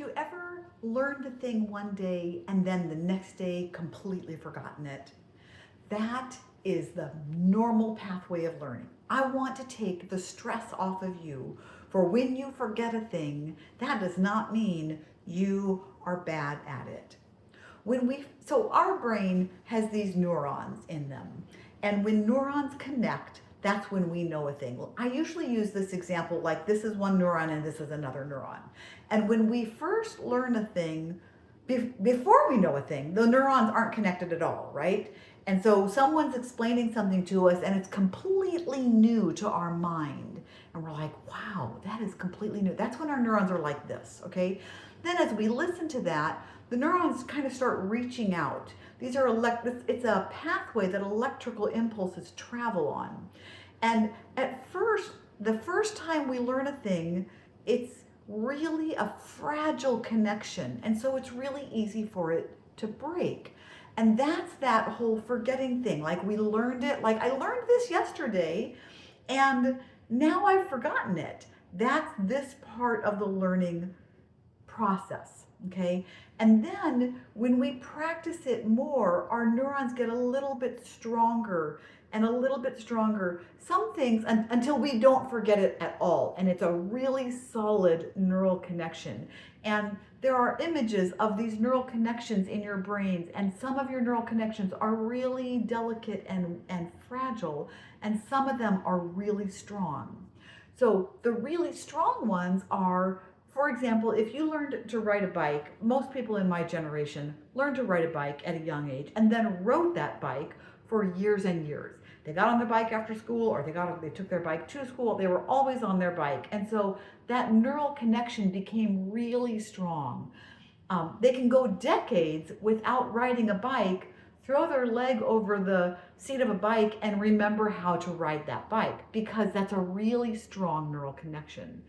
you ever learned a thing one day and then the next day completely forgotten it? That is the normal pathway of learning. I want to take the stress off of you for when you forget a thing, that does not mean you are bad at it. So our brain has these neurons in them. And when neurons connect, that's when we know a thing. Well, I usually use this example like this is one neuron and this is another neuron. And when we first learn a thing, before we know a thing, the neurons aren't connected at all, right? And so someone's explaining something to us and it's completely new to our mind. And we're like, wow, that is completely new. That's when our neurons are like this, okay? Then as we listen to that, the neurons kind of start reaching out. These are it's a pathway that electrical impulses travel on. And at first, the first time we learn a thing, it's really a fragile connection. And so it's really easy for it to break. And that's that whole forgetting thing. Like we learned it, like I learned this yesterday and now I've forgotten it. That's this part of the learning process, okay? And then when we practice it more, our neurons get a little bit stronger and a little bit stronger. Some things until we don't forget it at all. And it's a really solid neural connection. And there are images of these neural connections in your brains, and some of your neural connections are really delicate and fragile, and some of them are really strong. So the really strong ones are, for example, if you learned to ride a bike, most people in my generation learned to ride a bike at a young age and then rode that bike for years and years. They got on their bike after school or they took their bike to school. They were always on their bike. And so that neural connection became really strong. They can go decades without riding a bike, throw their leg over the seat of a bike and remember how to ride that bike because that's a really strong neural connection.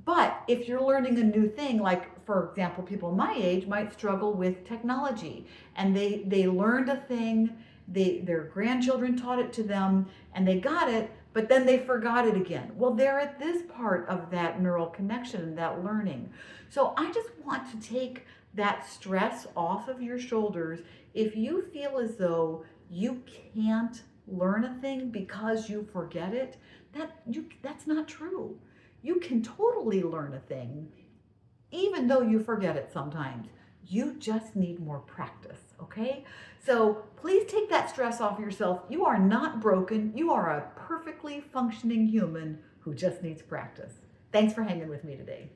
But if you're learning a new thing, like for example, people my age might struggle with technology and they learned a thing, their grandchildren taught it to them and they got it, but then they forgot it again. Well, they're at this part of that neural connection, that learning. So I just want to take that stress off of your shoulders. If you feel as though you can't learn a thing because you forget it, that's not true. You can totally learn a thing, even though you forget it sometimes. You just need more practice, okay? So please take that stress off yourself. You are not broken. You are a perfectly functioning human who just needs practice. Thanks for hanging with me today.